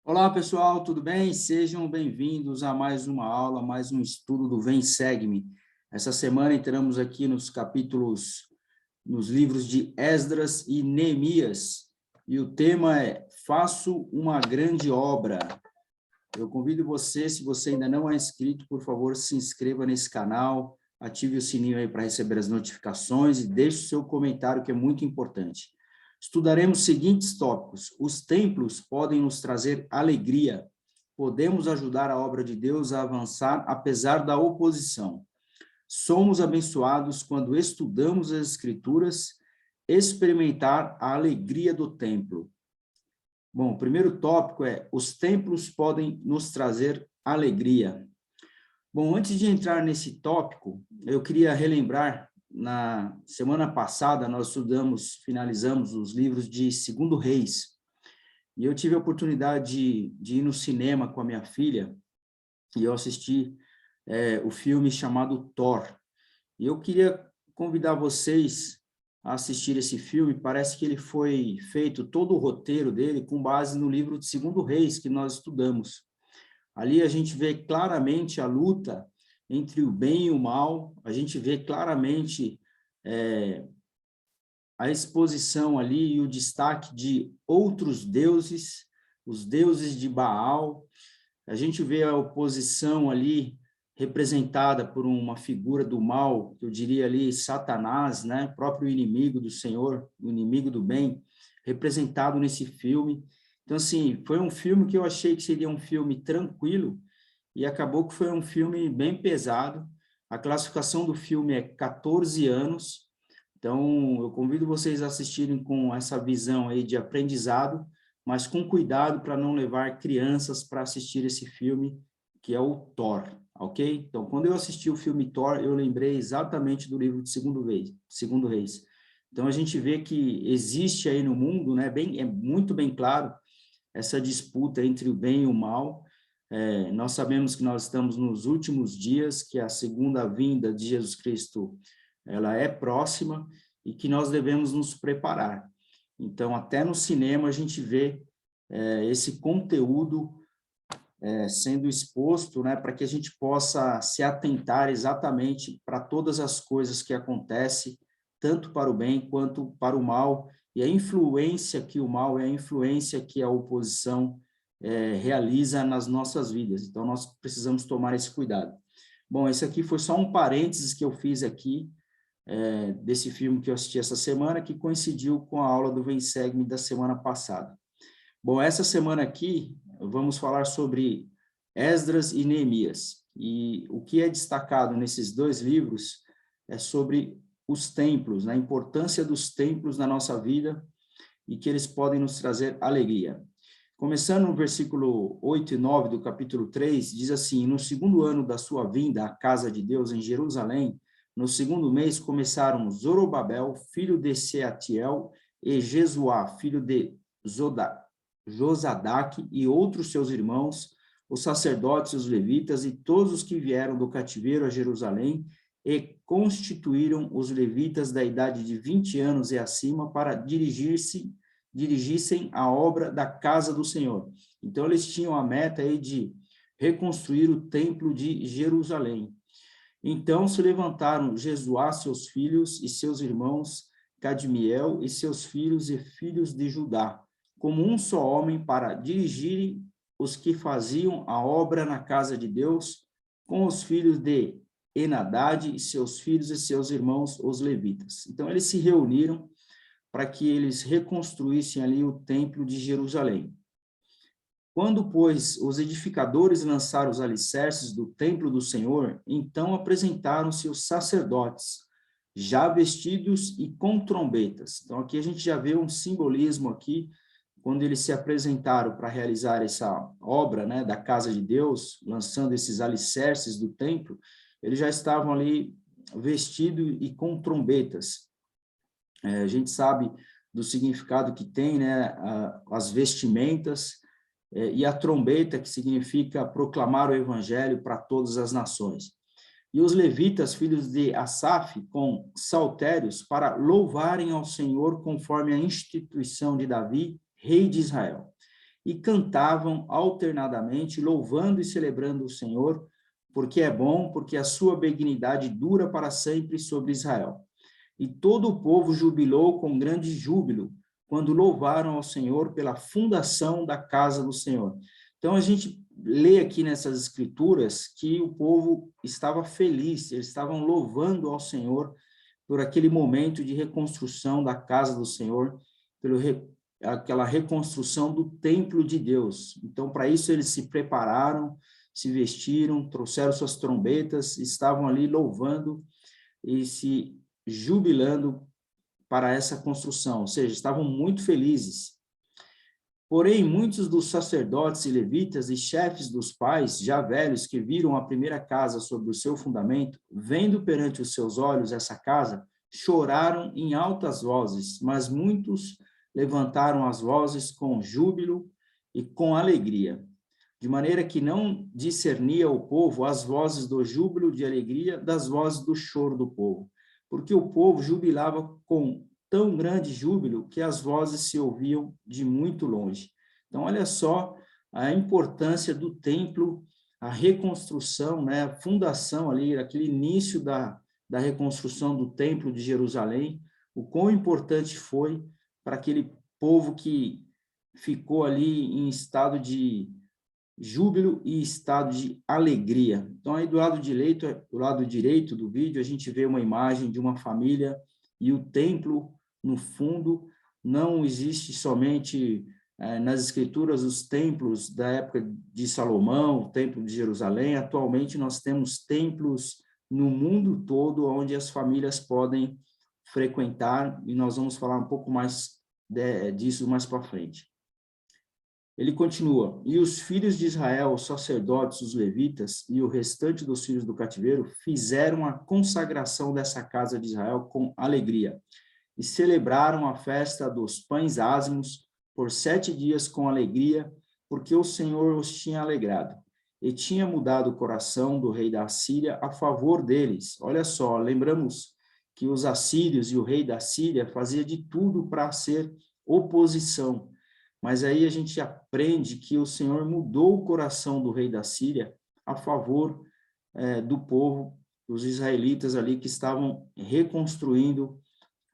Olá, pessoal, tudo bem? Sejam bem-vindos a mais uma aula, mais um estudo do Vem Segue-me. Essa semana entramos aqui nos livros de Esdras e Neemias, e o tema é Faço uma grande obra. Eu convido você, se você ainda não é inscrito, por favor, se inscreva nesse canal, ative o sininho aí para receber as notificações e deixe o seu comentário, que é muito importante. Estudaremos os seguintes tópicos. Os templos podem nos trazer alegria. Podemos ajudar a obra de Deus a avançar apesar da oposição. Somos abençoados quando estudamos as Escrituras, experimentar a alegria do templo. Bom, o primeiro tópico é: os templos podem nos trazer alegria. Bom, antes de entrar nesse tópico, eu queria relembrar, na semana passada nós finalizamos os livros de Segundo Reis, e eu tive a oportunidade de ir no cinema com a minha filha, e eu assisti o filme chamado Thor. E eu queria convidar vocês a assistir esse filme. Parece que ele foi feito, todo o roteiro dele, com base no livro de Segundo Reis, que nós estudamos. Ali a gente vê claramente a luta entre o bem e o mal, a gente vê claramente a exposição ali e o destaque de outros deuses, os deuses de Baal. A gente vê a oposição ali representada por uma figura do mal, eu diria ali Satanás, né? Próprio inimigo do Senhor, o inimigo do bem, representado nesse filme. Então, assim, foi um filme que eu achei que seria um filme tranquilo, e acabou que foi um filme bem pesado. A classificação do filme é 14 anos, então eu convido vocês a assistirem com essa visão aí de aprendizado, mas com cuidado para não levar crianças para assistir esse filme, que é o Thor, ok? Então, quando eu assisti o filme Thor, eu lembrei exatamente do livro de Segundo Reis. Então, a gente vê que existe aí no mundo, né, é muito bem claro, essa disputa entre o bem e o mal. Nós sabemos que nós estamos nos últimos dias, que a segunda vinda de Jesus Cristo, ela é próxima, e que nós devemos nos preparar. Então, até no cinema a gente vê esse conteúdo sendo exposto, né, para que a gente possa se atentar exatamente para todas as coisas que acontecem, tanto para o bem quanto para o mal, e a influência que o mal é a influência que a oposição realiza nas nossas vidas. Então, nós precisamos tomar esse cuidado. Bom, esse aqui foi só um parênteses que eu fiz aqui, desse filme que eu assisti essa semana, que coincidiu com a aula do Vem Segue-me da semana passada. Bom, essa semana aqui, vamos falar sobre Esdras e Neemias. E o que é destacado nesses dois livros é sobre os templos, né? A importância dos templos na nossa vida e que eles podem nos trazer alegria. Começando no versículo 8 e 9 do capítulo 3, diz assim: no segundo ano da sua vinda à casa de Deus em Jerusalém, no segundo mês começaram Zorobabel, filho de Seatiel, e Jesuá, filho de Josadaque, e outros seus irmãos, os sacerdotes, os levitas e todos os que vieram do cativeiro a Jerusalém, e constituíram os levitas da idade de 20 anos e acima para dirigissem a obra da casa do Senhor. Então, eles tinham a meta aí de reconstruir o templo de Jerusalém. Então, se levantaram Jesuá, seus filhos e seus irmãos, Cadmiel e seus filhos e filhos de Judá, como um só homem para dirigirem os que faziam a obra na casa de Deus, com os filhos de Enadade e seus filhos e seus irmãos, os levitas. Então, eles se reuniram para que eles reconstruíssem ali o templo de Jerusalém. Quando, pois, os edificadores lançaram os alicerces do templo do Senhor, então apresentaram-se os sacerdotes, já vestidos e com trombetas. Então, aqui a gente já vê um simbolismo aqui, quando eles se apresentaram para realizar essa obra, né, da casa de Deus, lançando esses alicerces do templo, eles já estavam ali vestidos e com trombetas. A gente sabe do significado que tem, né, as vestimentas, e a trombeta, que significa proclamar o evangelho para todas as nações. E os levitas, filhos de Asaf, com saltérios, para louvarem ao Senhor conforme a instituição de Davi, rei de Israel. e cantavam alternadamente, louvando e celebrando o Senhor, porque é bom, porque a sua benignidade dura para sempre sobre Israel. E todo o povo jubilou com grande júbilo, quando louvaram ao Senhor pela fundação da casa do Senhor. Então, a gente lê aqui nessas escrituras que o povo estava feliz, eles estavam louvando ao Senhor por aquele momento de reconstrução da casa do Senhor, aquela reconstrução do templo de Deus. Então, para isso, eles se prepararam, se vestiram, trouxeram suas trombetas, estavam ali louvando e se jubilando para essa construção, ou seja, estavam muito felizes. Porém, muitos dos sacerdotes e levitas e chefes dos pais, já velhos, que viram a primeira casa sobre o seu fundamento, vendo perante os seus olhos essa casa, choraram em altas vozes, mas muitos levantaram as vozes com júbilo e com alegria, de maneira que não discernia o povo as vozes do júbilo de alegria das vozes do choro do povo, porque o povo jubilava com tão grande júbilo que as vozes se ouviam de muito longe. Então, olha só a importância do templo, a reconstrução, né, a fundação ali, aquele início da reconstrução do templo de Jerusalém, o quão importante foi para aquele povo que ficou ali em estado de júbilo e estado de alegria. Então, aí do lado direito do vídeo, a gente vê uma imagem de uma família e o templo no fundo. Não existe somente nas escrituras os templos da época de Salomão, o templo de Jerusalém. Atualmente nós temos templos no mundo todo onde as famílias podem frequentar, e nós vamos falar um pouco mais disso mais para frente. Ele continua, e os filhos de Israel, os sacerdotes, os levitas e o restante dos filhos do cativeiro fizeram a consagração dessa casa de Israel com alegria e celebraram a festa dos pães ázimos por 7 dias com alegria, porque o Senhor os tinha alegrado e tinha mudado o coração do rei da Assíria a favor deles. Olha só, lembramos que os assírios e o rei da Síria fazia de tudo para ser oposição. Mas aí a gente aprende que o Senhor mudou o coração do rei da Síria a favor do povo, dos israelitas ali que estavam reconstruindo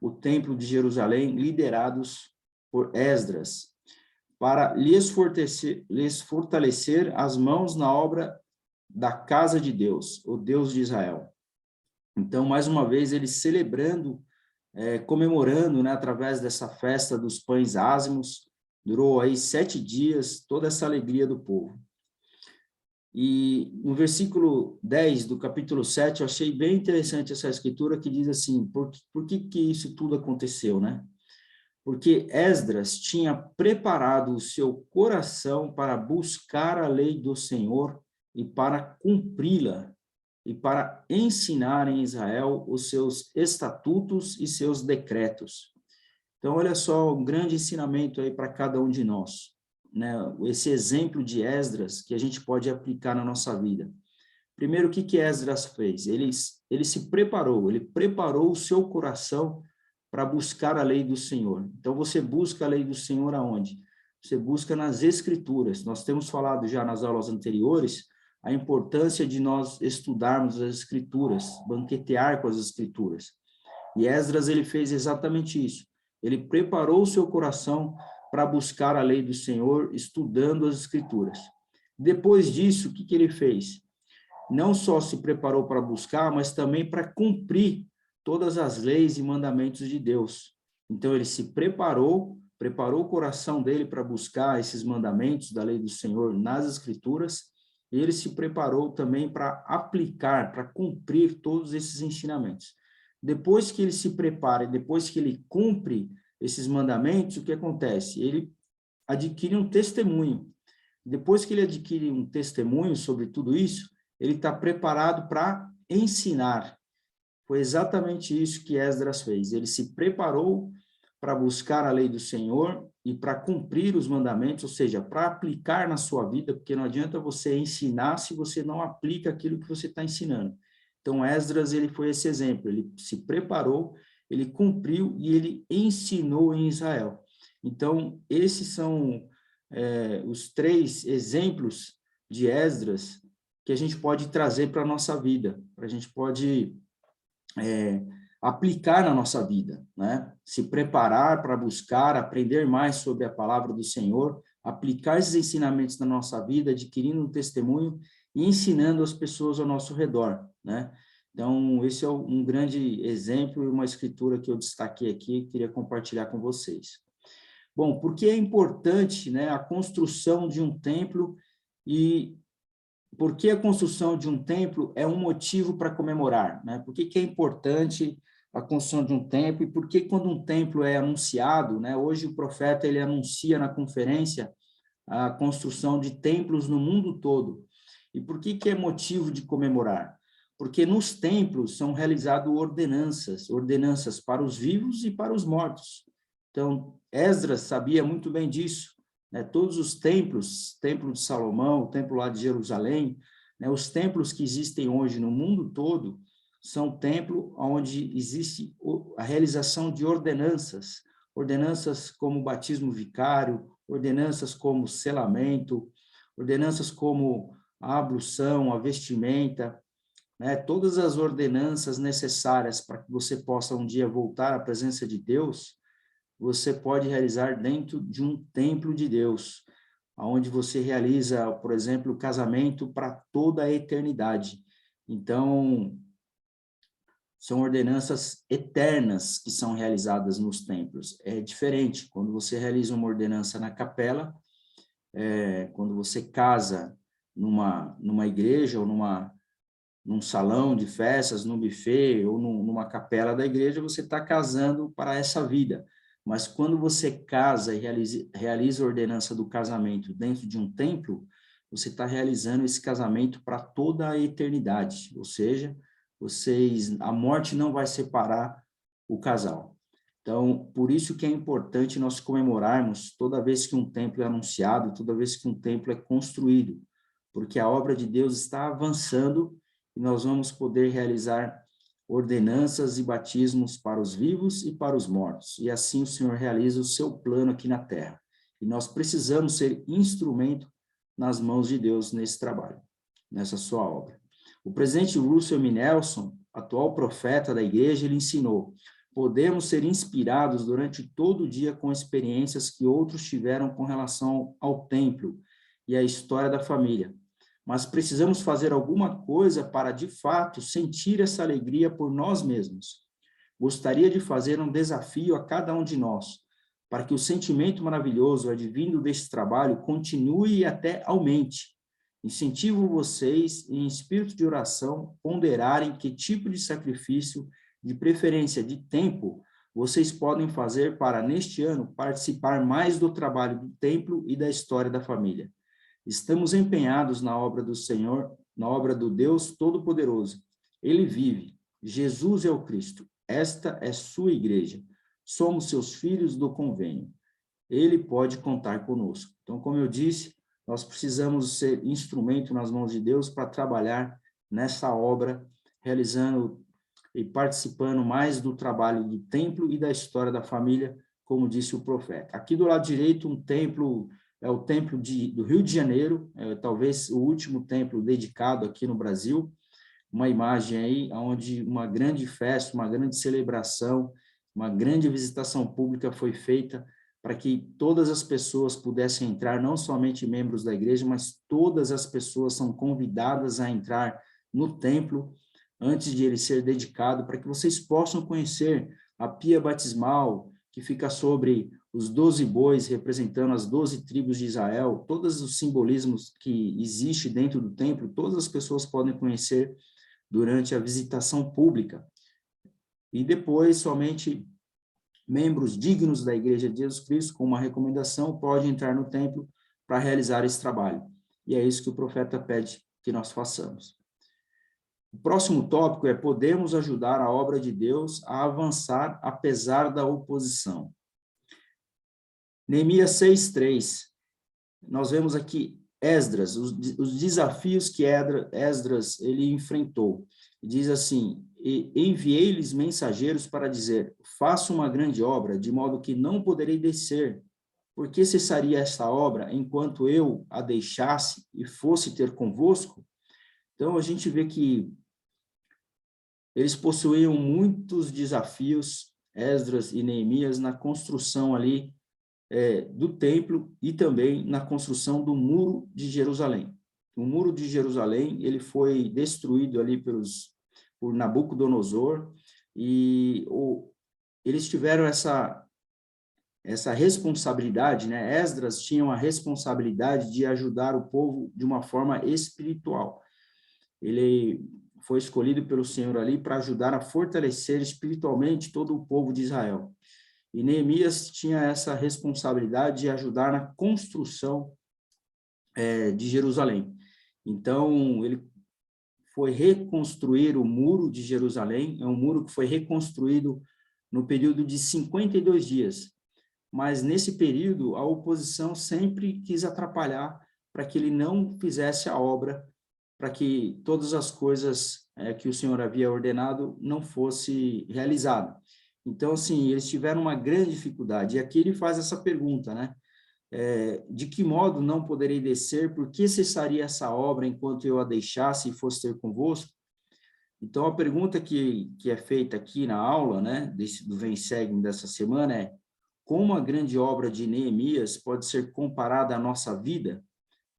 o templo de Jerusalém, liderados por Esdras, para lhes fortalecer as mãos na obra da casa de Deus, o Deus de Israel. Então, mais uma vez, eles celebrando, comemorando, né, através dessa festa dos pães ázimos. Durou aí 7 dias, toda essa alegria do povo. E no versículo 10 do capítulo 7, eu achei bem interessante essa escritura que diz assim, por que isso tudo aconteceu, né? Porque Esdras tinha preparado o seu coração para buscar a lei do Senhor e para cumpri-la, e para ensinar em Israel os seus estatutos e seus decretos. Então, olha só, um grande ensinamento aí para cada um de nós, né? Esse exemplo de Esdras que a gente pode aplicar na nossa vida. Primeiro, o que Esdras fez? Ele se preparou, ele preparou o seu coração para buscar a lei do Senhor. Então, você busca a lei do Senhor aonde? Você busca nas Escrituras. Nós temos falado já nas aulas anteriores a importância de nós estudarmos as Escrituras, banquetear com as Escrituras. E Esdras, ele fez exatamente isso. Ele preparou o seu coração para buscar a lei do Senhor, estudando as Escrituras. Depois disso, o que ele fez? Não só se preparou para buscar, mas também para cumprir todas as leis e mandamentos de Deus. Então, ele se preparou o coração dele para buscar esses mandamentos da lei do Senhor nas Escrituras, e ele se preparou também para aplicar, para cumprir todos esses ensinamentos. Depois que ele se prepara, depois que ele cumpre esses mandamentos, o que acontece? Ele adquire um testemunho. Depois que ele adquire um testemunho sobre tudo isso, ele está preparado para ensinar. Foi exatamente isso que Esdras fez. Ele se preparou para buscar a lei do Senhor e para cumprir os mandamentos, ou seja, para aplicar na sua vida, porque não adianta você ensinar se você não aplica aquilo que você está ensinando. Então, Esdras, ele foi esse exemplo, ele se preparou, ele cumpriu e ele ensinou em Israel. Então, esses são os 3 exemplos de Esdras que a gente pode trazer para a nossa vida, a gente pode aplicar na nossa vida, né? Se preparar para buscar, aprender mais sobre a palavra do Senhor, aplicar esses ensinamentos na nossa vida, adquirindo um testemunho e ensinando as pessoas ao nosso redor, né? Então, esse é um grande exemplo e uma escritura que eu destaquei aqui, queria compartilhar com vocês. Bom, por que é importante, né, a construção de um templo e por que a construção de um templo é um motivo para comemorar, né? Por que é importante a construção de um templo e por que quando um templo é anunciado, né? Hoje o profeta ele anuncia na conferência a construção de templos no mundo todo. E por que é motivo de comemorar? Porque nos templos são realizadas ordenanças para os vivos e para os mortos. Então, Esdras sabia muito bem disso, né? Todos os templos, templo de Salomão, o templo lá de Jerusalém, né? Os templos que existem hoje no mundo todo são templos onde existe a realização de ordenanças como o batismo vicário, ordenanças como selamento, ordenanças como a ablução, a vestimenta, né? Todas as ordenanças necessárias para que você possa um dia voltar à presença de Deus, você pode realizar dentro de um templo de Deus, onde você realiza, por exemplo, o casamento para toda a eternidade. Então, são ordenanças eternas que são realizadas nos templos. É diferente, quando você realiza uma ordenança na capela, quando você casa numa igreja ou num salão de festas, num buffet ou numa capela da igreja, você está casando para essa vida. Mas quando você casa e realiza a ordenança do casamento dentro de um templo, você está realizando esse casamento para toda a eternidade, ou seja, a morte não vai separar o casal. Então, por isso que é importante nós comemorarmos toda vez que um templo é anunciado, toda vez que um templo é construído, porque a obra de Deus está avançando e nós vamos poder realizar ordenanças e batismos para os vivos e para os mortos. E assim o Senhor realiza o seu plano aqui na terra. E nós precisamos ser instrumento nas mãos de Deus nesse trabalho, nessa sua obra. O presidente Russell M. Nelson, atual profeta da igreja, ele ensinou: podemos ser inspirados durante todo o dia com experiências que outros tiveram com relação ao templo e à história da família. Mas precisamos fazer alguma coisa para, de fato, sentir essa alegria por nós mesmos. Gostaria de fazer um desafio a cada um de nós, para que o sentimento maravilhoso advindo deste trabalho continue e até aumente. Incentivo vocês, em espírito de oração, ponderarem que tipo de sacrifício, de preferência de tempo, vocês podem fazer para, neste ano, participar mais do trabalho do templo e da história da família. Estamos empenhados na obra do Senhor, na obra do Deus Todo-Poderoso. Ele vive. Jesus é o Cristo. Esta é sua igreja. Somos seus filhos do convênio. Ele pode contar conosco. Então, como eu disse, nós precisamos ser instrumento nas mãos de Deus para trabalhar nessa obra, realizando e participando mais do trabalho do templo e da história da família, como disse o profeta. Aqui do lado direito, um templo, é o templo do Rio de Janeiro, talvez o último templo dedicado aqui no Brasil, uma imagem aí onde uma grande festa, uma grande celebração, uma grande visitação pública foi feita para que todas as pessoas pudessem entrar, não somente membros da igreja, mas todas as pessoas são convidadas a entrar no templo antes de ele ser dedicado, para que vocês possam conhecer a pia batismal, que fica sobre os 12 bois, representando as 12 tribos de Israel, todos os simbolismos que existem dentro do templo, todas as pessoas podem conhecer durante a visitação pública. E depois, somente membros dignos da Igreja de Jesus Cristo, com uma recomendação, podem entrar no templo para realizar esse trabalho. E é isso que o profeta pede que nós façamos. O próximo tópico é: podemos ajudar a obra de Deus a avançar apesar da oposição. Neemias 6:3. Nós vemos aqui Esdras, os desafios que Esdras ele enfrentou. Diz assim: enviei-lhes mensageiros para dizer: faço uma grande obra, de modo que não poderei descer por que cessaria esta obra enquanto eu a deixasse e fosse ter convosco? Então, a gente vê que eles possuíam muitos desafios, Esdras e Neemias, na construção ali do templo e também na construção do Muro de Jerusalém. O Muro de Jerusalém, ele foi destruído ali por Nabucodonosor, e eles tiveram essa responsabilidade, né? Esdras tinha a responsabilidade de ajudar o povo de uma forma espiritual. Ele foi escolhido pelo Senhor ali para ajudar a fortalecer espiritualmente todo o povo de Israel. E Neemias tinha essa responsabilidade de ajudar na construção de Jerusalém. Então, ele foi reconstruir o muro de Jerusalém, é um muro que foi reconstruído no período de 52 dias. Mas, nesse período, a oposição sempre quis atrapalhar para que ele não fizesse a obra, para que todas as coisas que o Senhor havia ordenado não fosse realizada. Então, assim, eles tiveram uma grande dificuldade. E aqui ele faz essa pergunta, né? De que modo não poderei descer? Por que cessaria essa obra enquanto eu a deixasse e fosse ter convosco? Então, a pergunta que é feita aqui na aula, né, do Vem Segue dessa semana é: como a grande obra de Neemias pode ser comparada à nossa vida?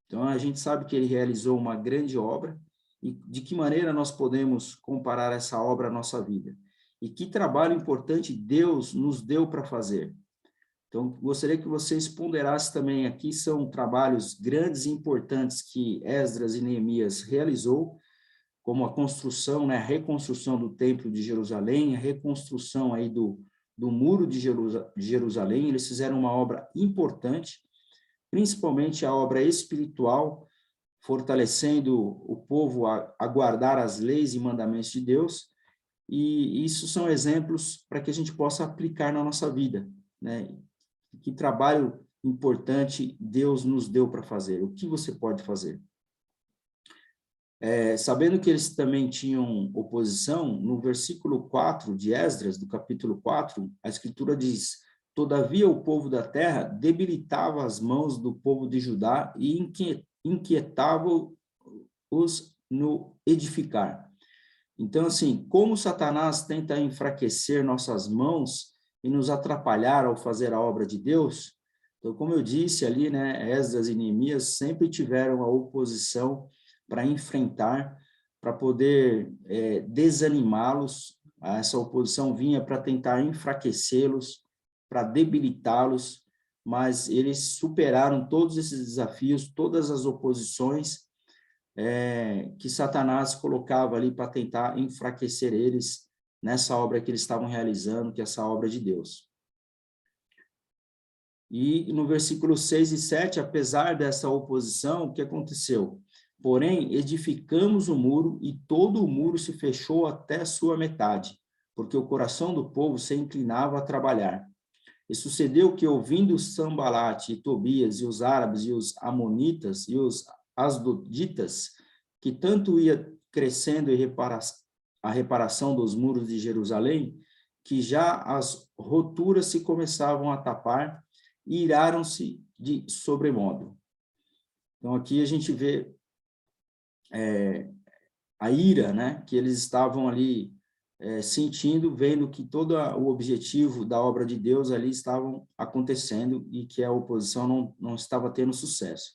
Então, a gente sabe que ele realizou uma grande obra, e de que maneira nós podemos comparar essa obra à nossa vida? E que trabalho importante Deus nos deu para fazer? Então, gostaria que vocês ponderassem também aqui, são trabalhos grandes e importantes que Esdras e Neemias realizou, como a construção, né, a reconstrução do Templo de Jerusalém, a reconstrução aí do Muro de Jerusalém. Eles fizeram uma obra importante, principalmente a obra espiritual, fortalecendo o povo a guardar as leis e mandamentos de Deus, e isso são exemplos para que a gente possa aplicar na nossa vida, né? Que trabalho importante Deus nos deu para fazer, o que você pode fazer? Sabendo que eles também tinham oposição, no versículo 4 de Esdras, do capítulo 4, a escritura diz: todavia o povo da terra debilitava as mãos do povo de Judá e inquietava-os no edificar. Então, assim, como Satanás tenta enfraquecer nossas mãos e nos atrapalhar ao fazer a obra de Deus, então, como eu disse ali, né, Esdras e Neemias sempre tiveram a oposição para enfrentar, para poder desanimá-los. Essa oposição vinha para tentar enfraquecê-los, para debilitá-los, mas eles superaram todos esses desafios, todas as oposições que Satanás colocava ali para tentar enfraquecer eles nessa obra que eles estavam realizando, que é essa obra de Deus. E no versículo 6 e 7, apesar dessa oposição, o que aconteceu? Porém, edificamos o muro e todo o muro se fechou até sua metade, porque o coração do povo se inclinava a trabalhar. E sucedeu que, ouvindo Sambalate e Tobias e os árabes e os amonitas e os asdoditas, que tanto ia crescendo a reparação dos muros de Jerusalém, que já as roturas se começavam a tapar, e iraram-se de sobremodo. Então, aqui a gente vê a ira, né, que eles estavam ali sentindo, vendo que todo o objetivo da obra de Deus ali estavam acontecendo e que a oposição não estava tendo sucesso.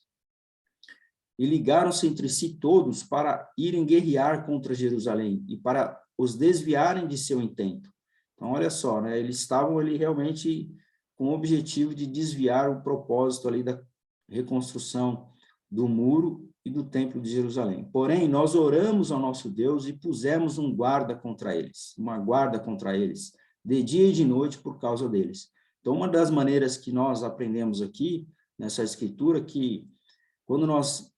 E ligaram-se entre si todos para irem guerrear contra Jerusalém e para os desviarem de seu intento. Então, olha só, né, eles estavam ali realmente com o objetivo de desviar o propósito ali da reconstrução do muro e do templo de Jerusalém. Porém, nós oramos ao nosso Deus e pusemos uma guarda contra eles, de dia e de noite por causa deles. Então, uma das maneiras que nós aprendemos aqui, nessa escritura, que quando nós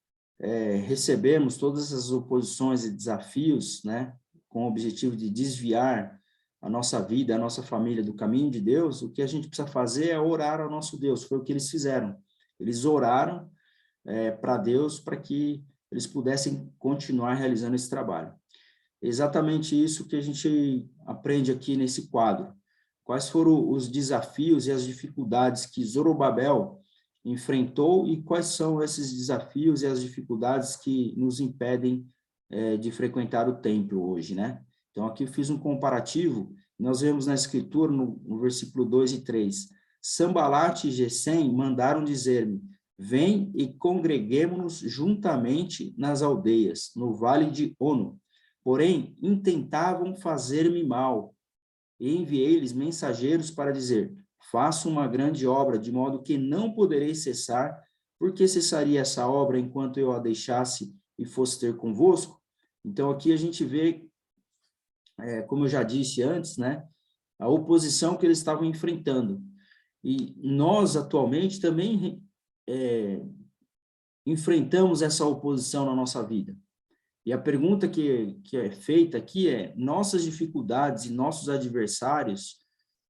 recebemos todas essas oposições e desafios, né, com o objetivo de desviar a nossa vida, a nossa família do caminho de Deus, o que a gente precisa fazer é orar ao nosso Deus. Foi o que eles fizeram. Eles oraram para Deus para que eles pudessem continuar realizando esse trabalho. É exatamente isso que a gente aprende aqui nesse quadro. quais foram os desafios e as dificuldades que Zorobabel enfrentou e quais são esses desafios e as dificuldades que nos impedem de frequentar o templo hoje, né? Então, aqui eu fiz um comparativo, nós vemos na Escritura, no versículo 2 e 3, Sambalat e Gesem mandaram dizer-me, vem e congreguemo-nos juntamente nas aldeias, no vale de Ono. Porém, intentavam fazer-me mal, e enviei-lhes mensageiros para dizer, faço uma grande obra, de modo que não poderei cessar, porque cessaria essa obra enquanto eu a deixasse e fosse ter convosco? Então, aqui a gente vê, como eu já disse antes, né, a oposição que eles estavam enfrentando. E nós, atualmente, também enfrentamos essa oposição na nossa vida. E a pergunta que é feita aqui é, nossas dificuldades e nossos adversários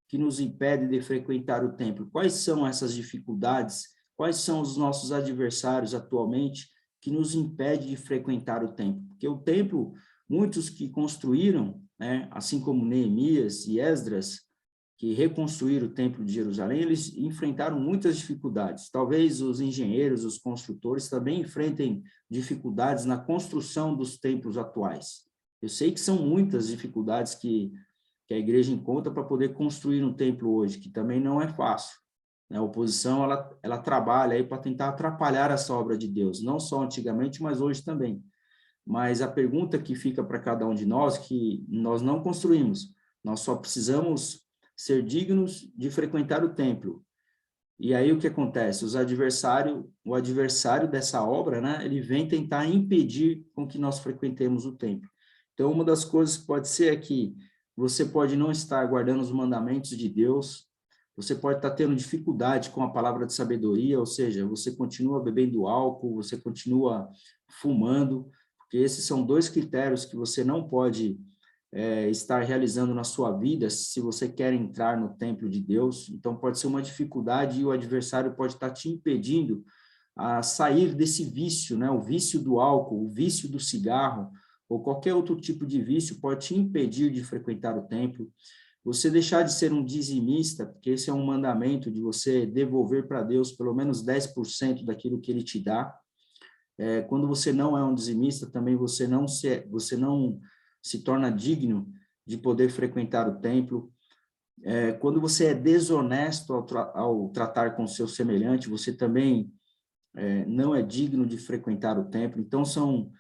que nos impedem de frequentar o templo, quais são essas dificuldades? Quais são os nossos adversários atualmente que nos impedem de frequentar o templo? Porque o templo, muitos que construíram, né, assim como Neemias e Esdras, que reconstruíram o templo de Jerusalém, eles enfrentaram muitas dificuldades. Talvez os engenheiros, os construtores também enfrentem dificuldades na construção dos templos atuais. Eu sei que são muitas dificuldades que a igreja encontra para poder construir um templo hoje, que também não é fácil. A oposição, ela trabalha aí para tentar atrapalhar essa obra de Deus, não só antigamente, mas hoje também. Mas a pergunta que fica para cada um de nós, que nós não construímos, nós só precisamos ser dignos de frequentar o templo. E aí o que acontece? O adversário dessa obra, né, ele vem tentar impedir com que nós frequentemos o templo. Então, uma das coisas que pode ser é que você pode não estar guardando os mandamentos de Deus, você pode estar tendo dificuldade com a palavra de sabedoria, ou seja, você continua bebendo álcool, você continua fumando, porque esses são dois critérios que você não pode estar realizando na sua vida se você quer entrar no templo de Deus. Então, pode ser uma dificuldade e o adversário pode estar te impedindo a sair desse vício, né? O vício do álcool, o vício do cigarro, ou qualquer outro tipo de vício pode te impedir de frequentar o templo. Você deixar de ser um dizimista, porque esse é um mandamento de você devolver para Deus pelo menos 10% daquilo que ele te dá. Quando você não é um dizimista, também você não se torna digno de poder frequentar o templo. Quando você é desonesto ao tratar com seu semelhante, você também não é digno de frequentar o templo. Então, são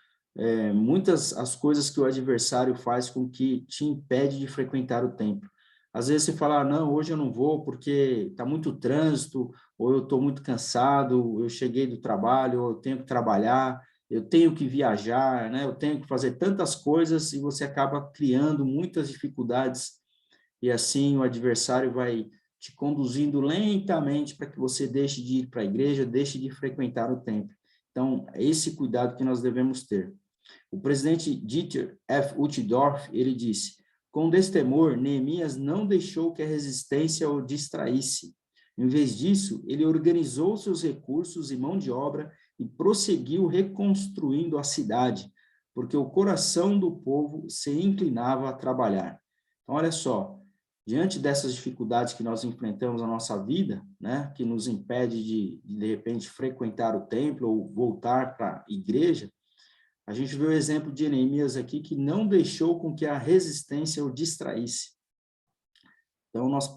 muitas as coisas que o adversário faz com que te impede de frequentar o templo. Às vezes você fala, não, hoje eu não vou porque está muito trânsito, ou eu estou muito cansado, eu cheguei do trabalho, ou eu tenho que trabalhar, eu tenho que viajar, né? Eu tenho que fazer tantas coisas e você acaba criando muitas dificuldades e assim o adversário vai te conduzindo lentamente para que você deixe de ir para a igreja, deixe de frequentar o templo. Então, é esse cuidado que nós devemos ter. O presidente Dieter F. Uchtdorf, ele disse, com destemor, Neemias não deixou que a resistência o distraísse. Em vez disso, ele organizou seus recursos e mão de obra e prosseguiu reconstruindo a cidade, porque o coração do povo se inclinava a trabalhar. Então, olha só, diante dessas dificuldades que nós enfrentamos na nossa vida, né, que nos impede de repente, frequentar o templo ou voltar para a igreja, a gente vê o exemplo de Neemias aqui, que não deixou com que a resistência o distraísse. Então, nós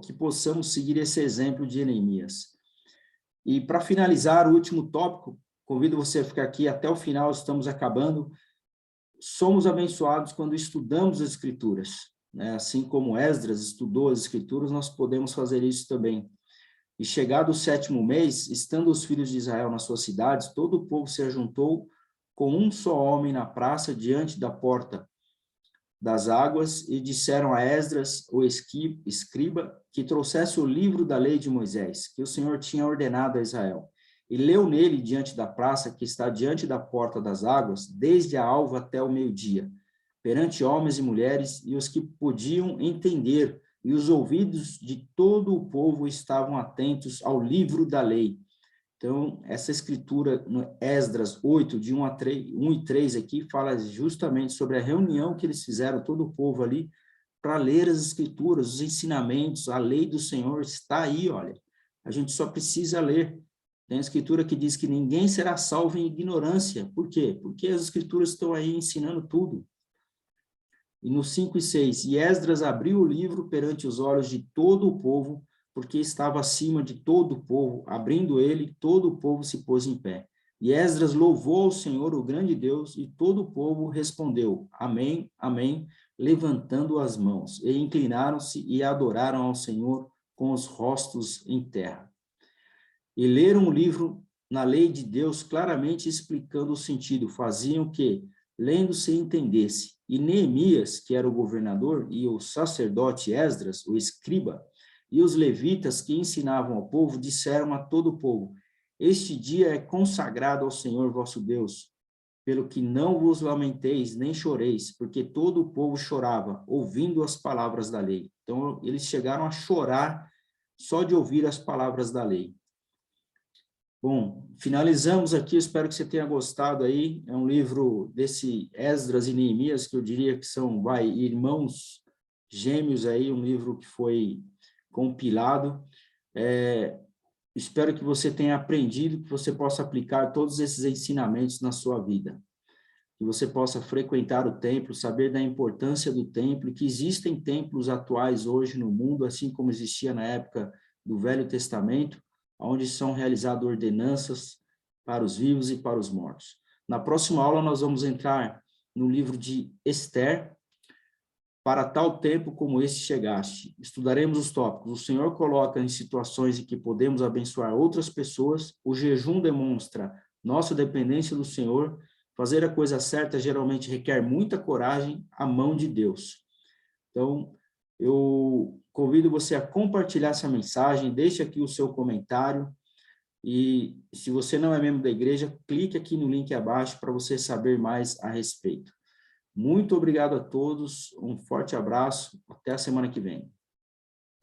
que possamos seguir esse exemplo de Neemias. E, para finalizar, o último tópico, convido você a ficar aqui até o final, estamos acabando. Somos abençoados quando estudamos as Escrituras, né? Assim como Esdras estudou as Escrituras, nós podemos fazer isso também. E chegado o 7º mês, estando os filhos de Israel nas suas cidades, todo o povo se ajuntou com um só homem na praça diante da porta das águas e disseram a Esdras, o escriba, que trouxesse o livro da lei de Moisés, que o Senhor tinha ordenado a Israel. E leu nele diante da praça que está diante da porta das águas, desde a alva até o meio-dia, perante homens e mulheres e os que podiam entender, e os ouvidos de todo o povo estavam atentos ao livro da lei. Então, essa escritura, no Esdras 8, de 1 e 3 aqui, fala justamente sobre a reunião que eles fizeram, todo o povo ali, para ler as Escrituras, os ensinamentos, a lei do Senhor está aí, olha. A gente só precisa ler. Tem a Escritura que diz que ninguém será salvo em ignorância. Por quê? Porque as Escrituras estão aí ensinando tudo. E no 5 e 6, e Esdras abriu o livro perante os olhos de todo o povo, porque estava acima de todo o povo. Abrindo ele, todo o povo se pôs em pé. E Esdras louvou ao Senhor, o grande Deus, e todo o povo respondeu, amém, amém, levantando as mãos. E inclinaram-se e adoraram ao Senhor com os rostos em terra. E leram o livro na lei de Deus, claramente explicando o sentido. Faziam que, lendo se entendesse. E Neemias, que era o governador, e o sacerdote Esdras, o escriba, e os levitas que ensinavam ao povo, disseram a todo o povo, este dia é consagrado ao Senhor vosso Deus, pelo que não vos lamenteis, nem choreis, porque todo o povo chorava, ouvindo as palavras da lei. Então, eles chegaram a chorar só de ouvir as palavras da lei. Bom, finalizamos aqui, espero que você tenha gostado aí, é um livro desse Esdras e Neemias, que eu diria que são, irmãos gêmeos aí, um livro que foi compilado. Espero que você tenha aprendido, que você possa aplicar todos esses ensinamentos na sua vida, que você possa frequentar o templo, saber da importância do templo, que existem templos atuais hoje no mundo, assim como existia na época do Velho Testamento, onde são realizadas ordenanças para os vivos e para os mortos. Na próxima aula, nós vamos entrar no livro de Esther, para tal tempo como este chegaste. Estudaremos os tópicos. O Senhor coloca em situações em que podemos abençoar outras pessoas, o jejum demonstra nossa dependência do Senhor, fazer a coisa certa geralmente requer muita coragem, a mão de Deus. Então, eu convido você a compartilhar essa mensagem, deixe aqui o seu comentário, e se você não é membro da igreja, clique aqui no link abaixo para você saber mais a respeito. Muito obrigado a todos, um forte abraço, até a semana que vem.